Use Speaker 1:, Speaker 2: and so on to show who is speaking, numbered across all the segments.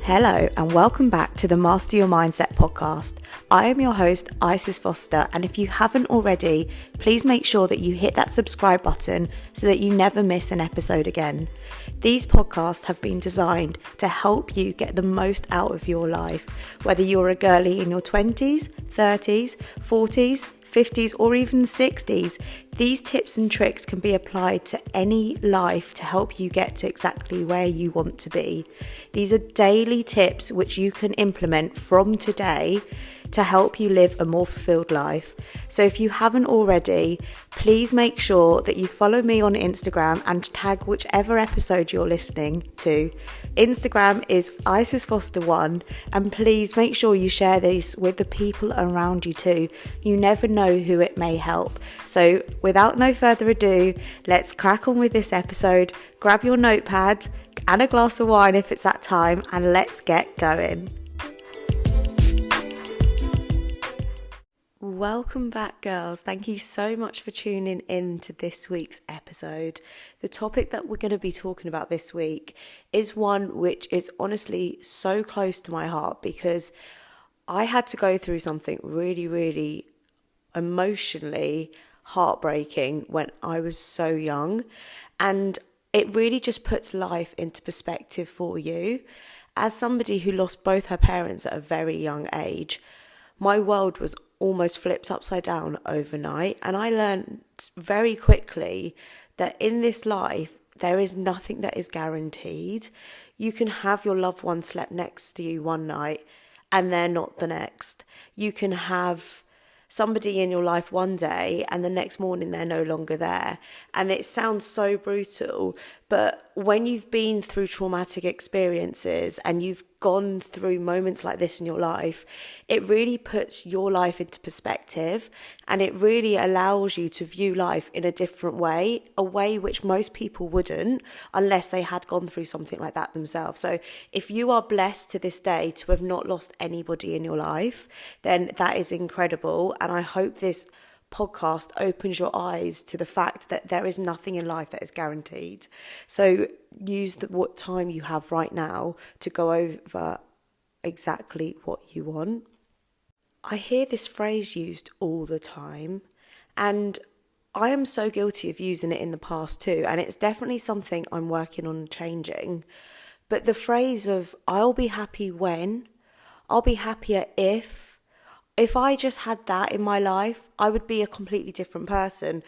Speaker 1: Hello and welcome back to the Master Your Mindset podcast. I am your host, Isis Foster, and if you haven't already, please make sure that you hit that subscribe button so that you never miss an episode again. These podcasts have been designed to help you get the most out of your life, whether you're a girly in your 20s, 30s, 40s, 50s or even 60s. These tips and tricks can be applied to any life to help you get to exactly where you want to be. These are daily tips which you can implement from today to help you live a more fulfilled life. So if you haven't already, please make sure that you follow me on Instagram and tag whichever episode you're listening to. Instagram is IsisFoster1, and please make sure you share this with the people around you too. You never know who it may help. So without no further ado, let's crack on with this episode. Grab your notepad and a glass of wine if it's that time, and let's get going. Welcome back, girls. Thank you so much for tuning in to this week's episode. The topic that we're going to be talking about this week is one which is honestly so close to my heart because I had to go through something really emotionally heartbreaking when I was so young, and it really just puts life into perspective for you. As somebody who lost both her parents at a very young age, my world was almost flipped upside down overnight, and I learned very quickly that in this life there is nothing that is guaranteed. You can have your loved one slept next to you one night and they're not the next. You can have somebody in your life one day and the next morning they're no longer there. And it sounds so brutal, but when you've been through traumatic experiences and you've gone through moments like this in your life, it really puts your life into perspective, and it really allows you to view life in a different way, a way which most people wouldn't unless they had gone through something like that themselves. So if you are blessed to this day to have not lost anybody in your life, then that is incredible, and I hope this podcast opens your eyes to the fact that there is nothing in life that is guaranteed. So use what time you have right now to go over exactly what you want. I hear this phrase used all the time, and I am so guilty of using it in the past too, and it's definitely something I'm working on changing. But the phrase of I'll be happy when, I'll be happier if I just had that in my life, I would be a completely different person.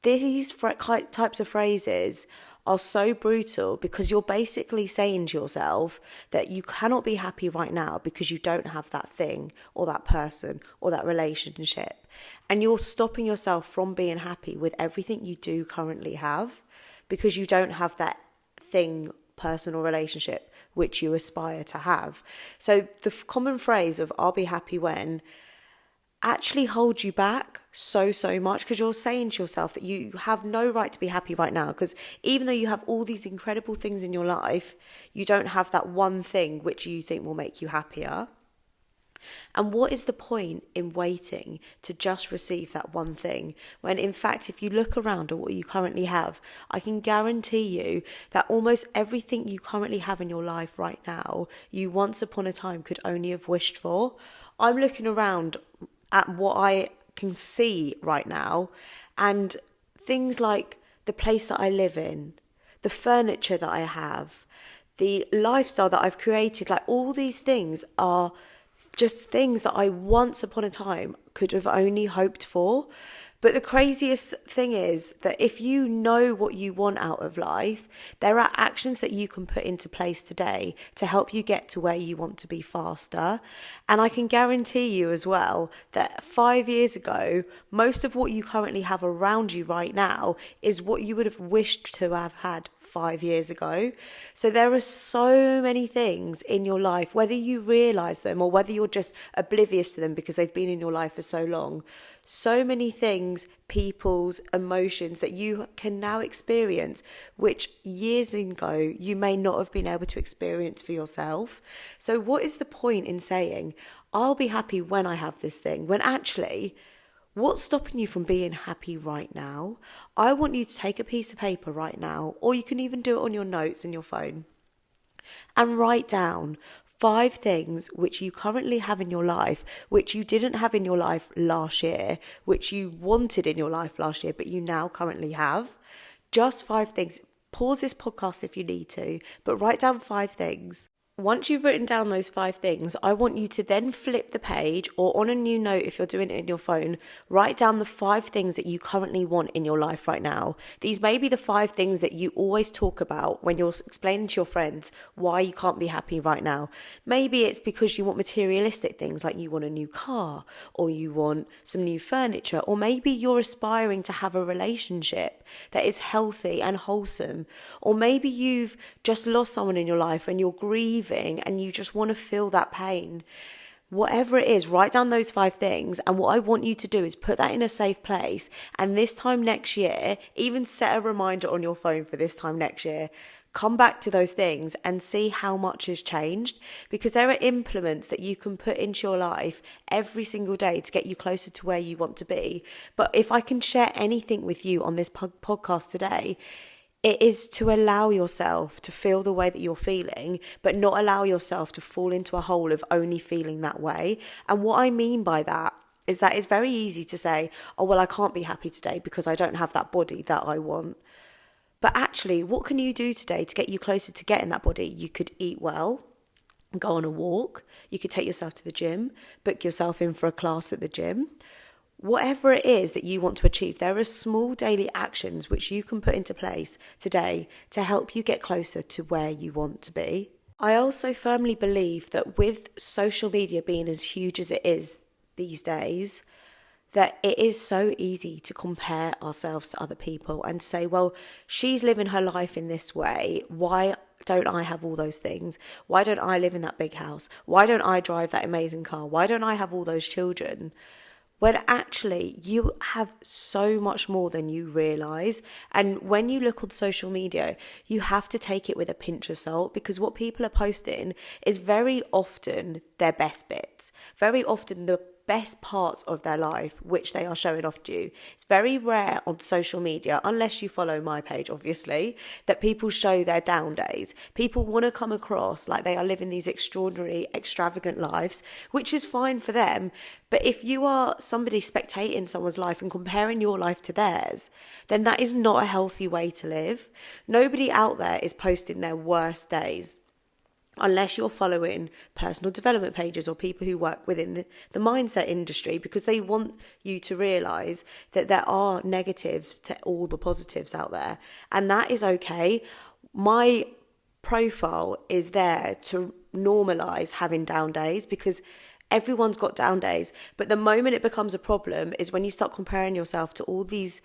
Speaker 1: These types of phrases are so brutal because you're basically saying to yourself that you cannot be happy right now because you don't have that thing or that person or that relationship. And you're stopping yourself from being happy with everything you do currently have because you don't have that thing, person or relationship which you aspire to have. So the common phrase of I'll be happy when actually holds you back so much, because you're saying to yourself that you have no right to be happy right now, because even though you have all these incredible things in your life, you don't have that one thing which you think will make you happier. And what is the point in waiting to just receive that one thing, when in fact if you look around at what you currently have, I can guarantee you that almost everything you currently have in your life right now, you once upon a time could only have wished for. I'm looking around at what I can see right now, and things like the place that I live in, the furniture that I have, the lifestyle that I've created, like all these things are just things that I once upon a time could have only hoped for. But the craziest thing is that if you know what you want out of life, there are actions that you can put into place today to help you get to where you want to be faster. And I can guarantee you as well that 5 years ago, most of what you currently have around you right now is what you would have wished to have had 5 years ago. So there are so many things in your life, whether you realize them or whether you're just oblivious to them because they've been in your life for so long. So many things, people's emotions that you can now experience, which years ago you may not have been able to experience for yourself. So what is the point in saying, I'll be happy when I have this thing, when actually, what's stopping you from being happy right now? I want you to take a piece of paper right now, or you can even do it on your notes in your phone. and write down 5 things which you currently have in your life, which you didn't have in your life last year, which you wanted in your life last year, but you now currently have. Just 5 things. Pause this podcast if you need to, but write down 5 things. Once you've written down those 5 things, I want you to then flip the page, or on a new note if you're doing it in your phone, write down the 5 things that you currently want in your life right now. These may be the 5 things that you always talk about when you're explaining to your friends why you can't be happy right now. Maybe it's because you want materialistic things, like you want a new car, or you want some new furniture, or maybe you're aspiring to have a relationship that is healthy and wholesome, or maybe you've just lost someone in your life and you're grieving and you just want to feel that pain. Whatever it is, write down those 5 things, and what I want you to do is put that in a safe place, and this time next year, even set a reminder on your phone for this time next year. Come back to those things and see how much has changed, because there are implements that you can put into your life every single day to get you closer to where you want to be. But if I can share anything with you on this podcast today, it is to allow yourself to feel the way that you're feeling, but not allow yourself to fall into a hole of only feeling that way. And what I mean by that is that it's very easy to say, oh, well, I can't be happy today because I don't have that body that I want. But actually, what can you do today to get you closer to getting that body? You could eat well, go on a walk. You could take yourself to the gym, book yourself in for a class at the gym. Whatever it is that you want to achieve, there are small daily actions which you can put into place today to help you get closer to where you want to be. I also firmly believe that with social media being as huge as it is these days, that it is so easy to compare ourselves to other people and to say, well, she's living her life in this way. Why don't I have all those things? Why don't I live in that big house? Why don't I drive that amazing car? Why don't I have all those children? When actually you have so much more than you realise. And when you look on social media, you have to take it with a pinch of salt, because what people are posting is very often their best bits, very often the best parts of their life which they are showing off to you. It's very rare on social media, unless you follow my page obviously, that people show their down days. People want to come across like they are living these extraordinary, extravagant lives, which is fine for them. But if you are somebody spectating someone's life and comparing your life to theirs, then that is not a healthy way to live. Nobody out there is posting their worst days, unless you're following personal development pages or people who work within the mindset industry, because they want you to realise that there are negatives to all the positives out there. And that is okay. My profile is there to normalise having down days, because everyone's got down days. But the moment it becomes a problem is when you start comparing yourself to all these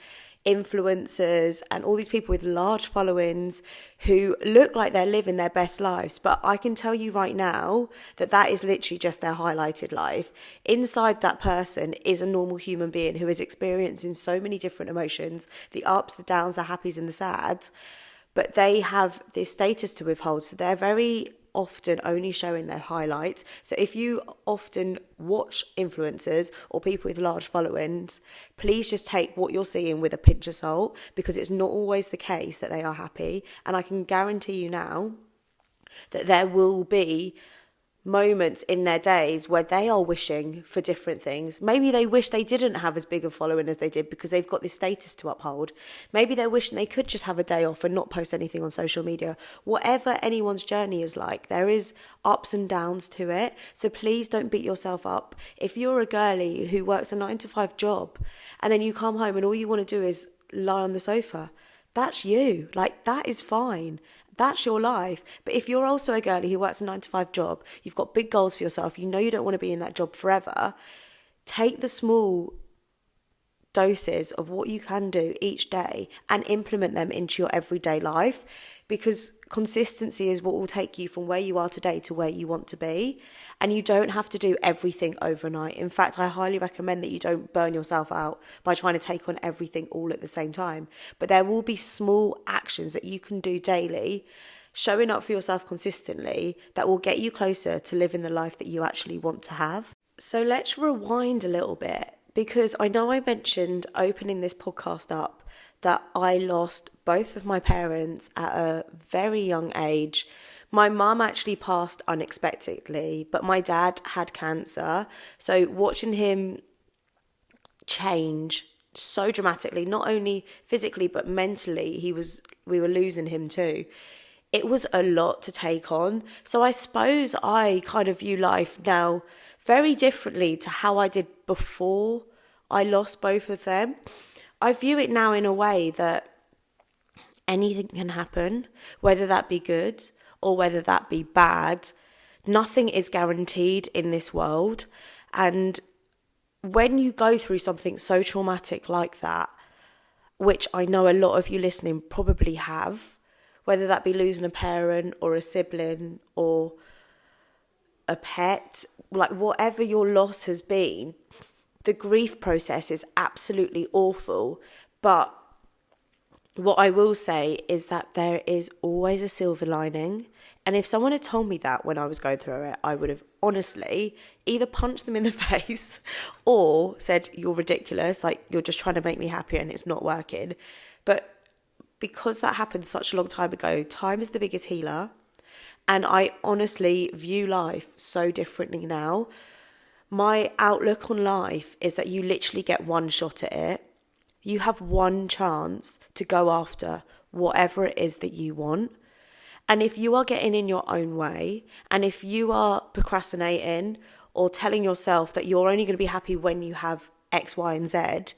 Speaker 1: influencers and all these people with large followings who look like they're living their best lives. But I can tell you right now that that is literally just their highlighted life. Inside that person is a normal human being who is experiencing so many different emotions, the ups, the downs, the happies and the sads, but they have this status to withhold. So they're very often only showing their highlights. So if you often watch influencers or people with large followings, please just take what you're seeing with a pinch of salt, because it's not always the case that they are happy. And I can guarantee you now that there will be moments in their days where they are wishing for different things. Maybe they wish they didn't have as big a following as they did because they've got this status to uphold. Maybe they're wishing they could just have a day off and not post anything on social media. Whatever anyone's journey is like, there is ups and downs to it. So please don't beat yourself up. If you're a girly who works a 9-to-5 job and then you come home and all you want to do is lie on the sofa, that's you. Like, that is fine. That's your life. But if you're also a girlie who works a 9-to-5 job, you've got big goals for yourself, you know you don't want to be in that job forever, take the small doses of what you can do each day and implement them into your everyday life, because consistency is what will take you from where you are today to where you want to be. And you don't have to do everything overnight. In fact, I highly recommend that you don't burn yourself out by trying to take on everything all at the same time. But there will be small actions that you can do daily, showing up for yourself consistently, that will get you closer to living the life that you actually want to have. So let's rewind a little bit, because I know I mentioned opening this podcast up that I lost both of my parents at a very young age. My mum actually passed unexpectedly, but my dad had cancer. So watching him change so dramatically, not only physically but mentally, we were losing him too. It was a lot to take on. So I suppose I kind of view life now very differently to how I did before I lost both of them. I view it now in a way that anything can happen, whether that be good or whether that be bad. Nothing is guaranteed in this world. And when you go through something so traumatic like that, which I know a lot of you listening probably have, whether that be losing a parent or a sibling or a pet, like whatever your loss has been, the grief process is absolutely awful. But what I will say is that there is always a silver lining. And if someone had told me that when I was going through it, I would have honestly either punched them in the face or said, you're ridiculous, like you're just trying to make me happier and it's not working. But because that happened such a long time ago, time is the biggest healer. And I honestly view life so differently now. My outlook on life is that you literally get one shot at it. You have one chance to go after whatever it is that you want. And if you are getting in your own way, and if you are procrastinating or telling yourself that you're only going to be happy when you have X, Y, and Z,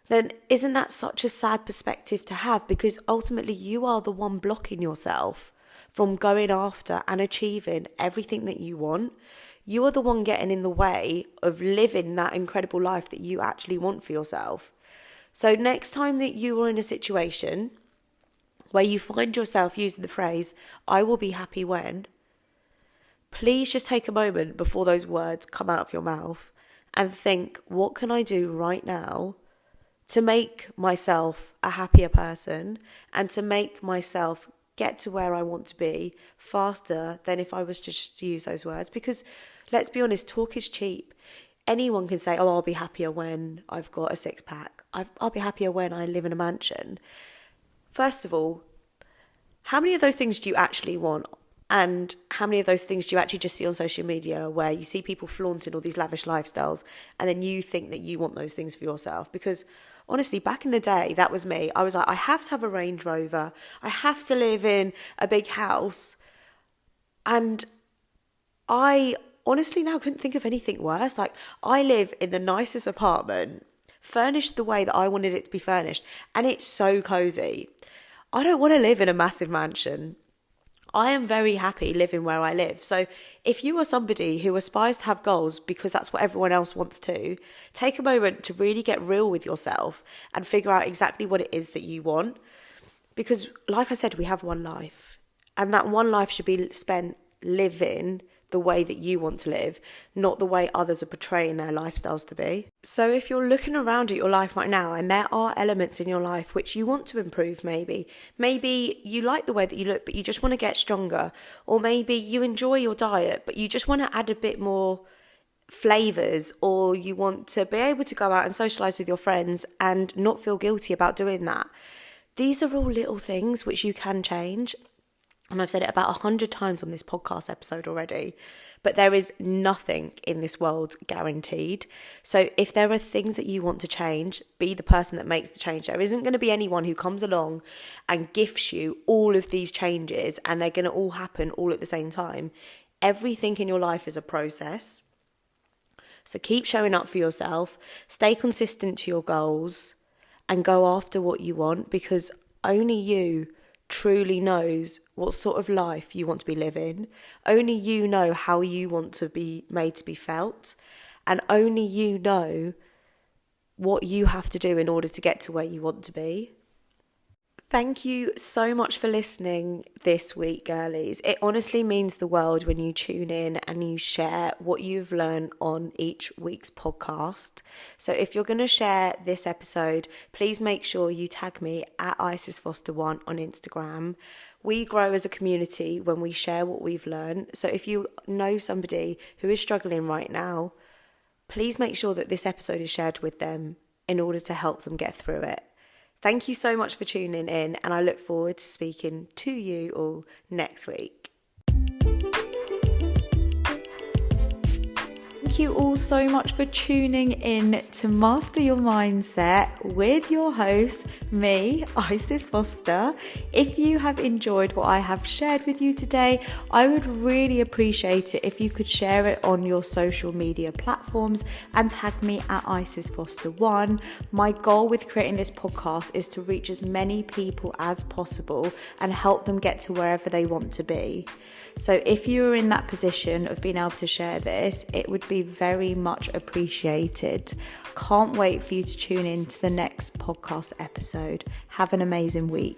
Speaker 1: then isn't that such a sad perspective to have? Because ultimately you are the one blocking yourself from going after and achieving everything that you want. You are the one getting in the way of living that incredible life that you actually want for yourself. So next time that you are in a situation where you find yourself using the phrase, I will be happy when, please just take a moment before those words come out of your mouth and think, what can I do right now to make myself a happier person and to make myself get to where I want to be faster than if I was to just use those words? Because let's be honest, talk is cheap. Anyone can say, oh, I'll be happier when I've got a six-pack. I'll be happier when I live in a mansion. First of all, how many of those things do you actually want? And how many of those things do you actually just see on social media where you see people flaunting all these lavish lifestyles and then you think that you want those things for yourself? Because honestly, back in the day, that was me. I was like, I have to have a Range Rover. I have to live in a big house. And I honestly now couldn't think of anything worse. Like, I live in the nicest apartment, furnished the way that I wanted it to be furnished, and it's so cozy. I don't want to live in a massive mansion. I am very happy living where I live. So if you are somebody who aspires to have goals because that's what everyone else wants to, take a moment to really get real with yourself and figure out exactly what it is that you want. Because like I said, we have one life, and that one life should be spent living the way that you want to live, not the way others are portraying their lifestyles to be. So if you're looking around at your life right now and there are elements in your life which you want to improve, maybe you like the way that you look but you just want to get stronger, or maybe you enjoy your diet but you just want to add a bit more flavors, or you want to be able to go out and socialize with your friends and not feel guilty about doing that. These are all little things which you can change. And I've said it about 100 times on this podcast episode already, but there is nothing in this world guaranteed. So if there are things that you want to change, be the person that makes the change. There isn't going to be anyone who comes along and gifts you all of these changes and they're going to all happen all at the same time. Everything in your life is a process. So keep showing up for yourself, stay consistent to your goals, and go after what you want, because only you truly knows what sort of life you want to be living. Only you know how you want to be made to be felt, and only you know what you have to do in order to get to where you want to be. Thank you so much for listening this week, girlies. It honestly means the world when you tune in and you share what you've learned on each week's podcast. So if you're going to share this episode, please make sure you tag me at IsisFoster1 on Instagram. We grow as a community when we share what we've learned. So if you know somebody who is struggling right now, please make sure that this episode is shared with them in order to help them get through it. Thank you so much for tuning in, and I look forward to speaking to you all next week. Thank you all so much for tuning in to Master Your Mindset with your host, me, Isis Foster. If you have enjoyed what I have shared with you today, I would really appreciate it if you could share it on your social media platforms and tag me at Isis Foster 1. My goal with creating this podcast is to reach as many people as possible and help them get to wherever they want to be. So if you're in that position of being able to share this, it would be very much appreciated. Can't wait for you to tune in to the next podcast episode. Have an amazing week.